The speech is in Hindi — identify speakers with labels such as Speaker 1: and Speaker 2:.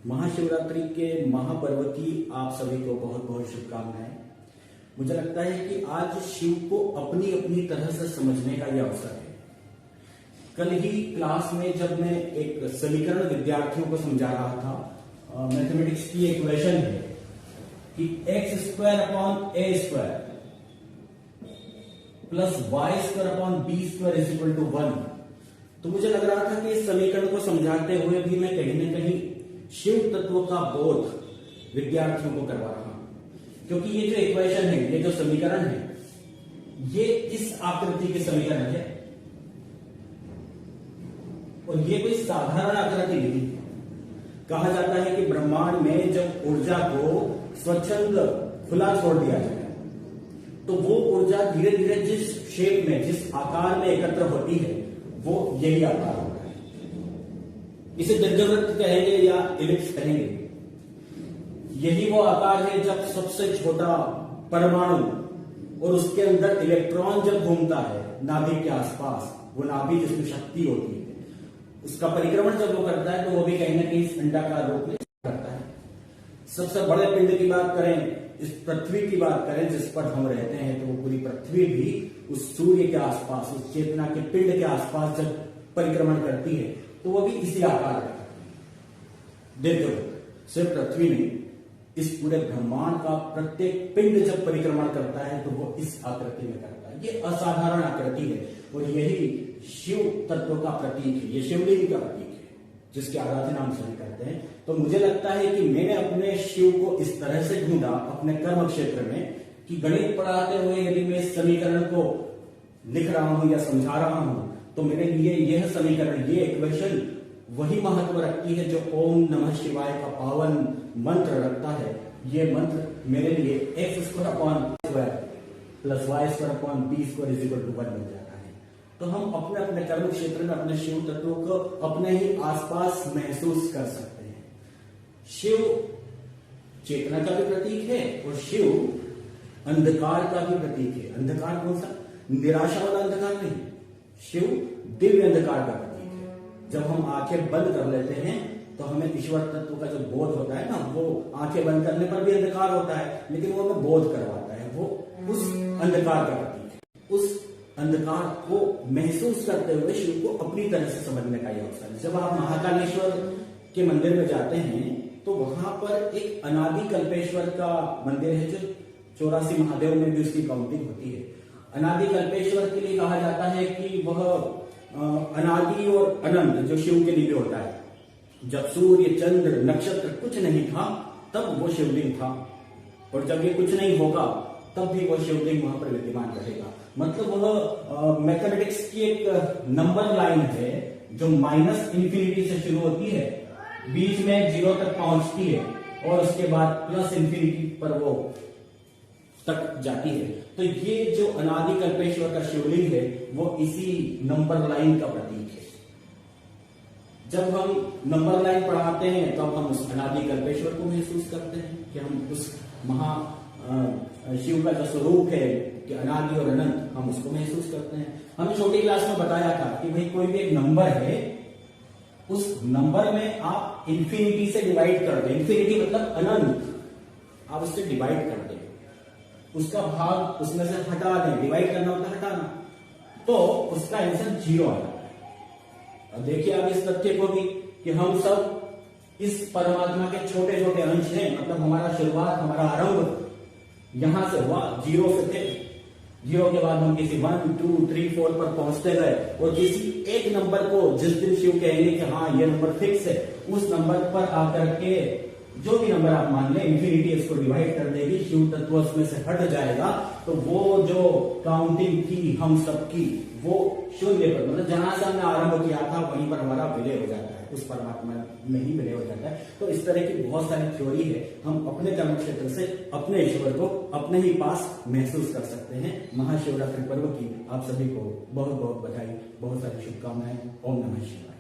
Speaker 1: महाशिवरात्रि के महापर्व की आप सभी को बहुत बहुत शुभकामनाएं। मुझे लगता है कि आज शिव को अपनी अपनी तरह से समझने का यह अवसर है। कल ही क्लास में जब मैं एक समीकरण विद्यार्थियों को समझा रहा था, मैथमेटिक्स की इक्वेशन है कि X square upon A square plus Y square upon B square is equal to 1, तो मुझे लग रहा था कि इस समीकरण को समझाते हुए भी मैं कहीं ना कहीं शिव तत्व का बोध विद्यार्थियों को करवा रहा हूं, क्योंकि ये जो इक्वेशन है, ये जो समीकरण है, ये इस आकृति के समीकरण है और ये कोई साधारण आकृति नहीं। कहा जाता है कि ब्रह्मांड में जब ऊर्जा को स्वच्छंद खुला छोड़ दिया जाए तो वो ऊर्जा धीरे धीरे जिस शेप में, जिस आकार में एकत्र होती है, वो यही आकार होता है। इसे दीर्घवृत्त कहेंगे या इलिप्स कहेंगे। यही वो आकार है जब सबसे छोटा परमाणु और उसके अंदर इलेक्ट्रॉन जब घूमता है नाभिक के आसपास, वो नाभिक जिसमें शक्ति होती है, उसका परिक्रमण जब वो करता है तो वो भी कहीं ना कहीं इस अंडाकार रूप में करता है। सबसे बड़े पिंड की बात करें, इस पृथ्वी की बात करें जिस पर हम रहते हैं, तो वो पूरी पृथ्वी भी उस सूर्य के आसपास, उस चेतना के पिंड के आसपास जब परिक्रमण करती है तो वो भी इसी आकार का देखो। सिर्फ पृथ्वी नहीं, इस पूरे ब्रह्मांड का प्रत्येक पिंड जब परिक्रमण करता है तो वो इस आकृति में करता है। ये असाधारण आकृति है और यही शिव तत्व का प्रतीक है, ये शिवलिंग का प्रतीक है जिसकी आराधना हम सभी करते हैं। तो मुझे लगता है कि मैंने अपने शिव को इस तरह से ढूंढा अपने कर्म क्षेत्र में कि गणित पढ़ाते हुए यदि मैं इस समीकरण को लिख रहा हूं या समझा रहा हूं तो मेरे लिए यह समीकरण, ये इक्वेशन वही महत्व रखती है जो ओम नमः शिवाय का पावन मंत्र रखता है। ये मंत्र मेरे लिए X square upon square plus Y square upon B square is equal to 1 बन जाता है। तो हम अपने अपने कर्म क्षेत्र में अपने शिव तत्व को अपने ही आसपास महसूस कर सकते हैं। शिव चेतना का भी प्रतीक है और शिव अंधकार का भी प्रतीक है। अंधकार कौन सा? निराशा वाला अंधकार नहीं, शिव दिव्य अंधकार का प्रतीक है। जब हम आंखें बंद कर लेते हैं तो हमें ईश्वर तत्व का जो बोध होता है ना, वो आंखें बंद करने पर भी अंधकार होता है, लेकिन वो हमें बोध करवाता है। वो उस अंधकार का प्रतीक है। उस अंधकार को महसूस करते हुए शिव को अपनी तरह से समझने का यह अवसर है। जब आप महाकालेश्वर के मंदिर में जाते हैं तो वहां पर एक अनादि कल्पेश्वर का मंदिर है, जो 84 महादेव में भी उसकी काउंटिंग होती है। अनादि कल्पेश्वर के लिए कहा जाता है कि वह अनादि और अनंत जो शिव के लिए होता है। जब सूर्य चंद्र नक्षत्र कुछ नहीं था तब वो शिवलिंग था, और जब ये कुछ नहीं होगा तब भी वो शिवलिंग वहां पर विद्यमान रहेगा। मतलब वह मैथमेटिक्स की एक नंबर लाइन है जो माइनस इंफिनिटी से शुरू होती है, बीच में 0 तक पहुंचती है और उसके बाद प्लस इंफिनिटी पर वो तक जाती है। तो ये जो अनादि कल्पेश्वर का शिवलिंग है वो इसी नंबर लाइन का प्रतीक है। जब हम नंबर लाइन पढ़ाते हैं तब हम उस अनादि कल्पेश्वर को महसूस करते हैं कि हम उस महा शिव का जो स्वरूप है कि अनादि और अनंत, हम उसको महसूस करते हैं। हमने छोटी क्लास में बताया था कि भाई कोई भी एक नंबर है, उस नंबर में आप इंफिनिटी से डिवाइड कर दें, इंफिनिटी मतलब अनंत, आप उससे डिवाइड कर दें, उसका भाग उसमें से हटा दें, डिवाइड करना होता है हटाना, तो उसका आंसर 0 आता है। अब देखिए आप इस तथ्य को भी कि हम सब इस परमात्मा के छोटे छोटे अंश हैं। मतलब हमारा शुरुआत, हमारा आरंभ यहां से हुआ, 0 से थे। 0 के बाद हम किसी 1 2 3 4 पर पहुंचते गए और किसी एक नंबर को जिस दिन शिव कहेंगे कि हाँ ये नंबर फिक्स है, उस नंबर पर आकर के जो भी नंबर आप मान लें, इंफिनिटी इसको डिवाइड कर देगी, शिव तत्व उसमें से हट जाएगा। तो वो जो काउंटिंग थी हम सबकी, वो शून्य पर, मतलब जहां से हमने आरंभ किया था वहीं पर हमारा विलय हो जाता है, उस परमात्मा में ही विलय हो जाता है। तो इस तरह की बहुत सारी थ्योरी है। हम अपने कर्म क्षेत्र से अपने ईश्वर को अपने ही पास महसूस कर सकते हैं। महाशिवरात्रि पर्व की आप सभी को बहुत बहुत बधाई, बहुत सारी शुभकामनाएं। ओम नमः शिवाय।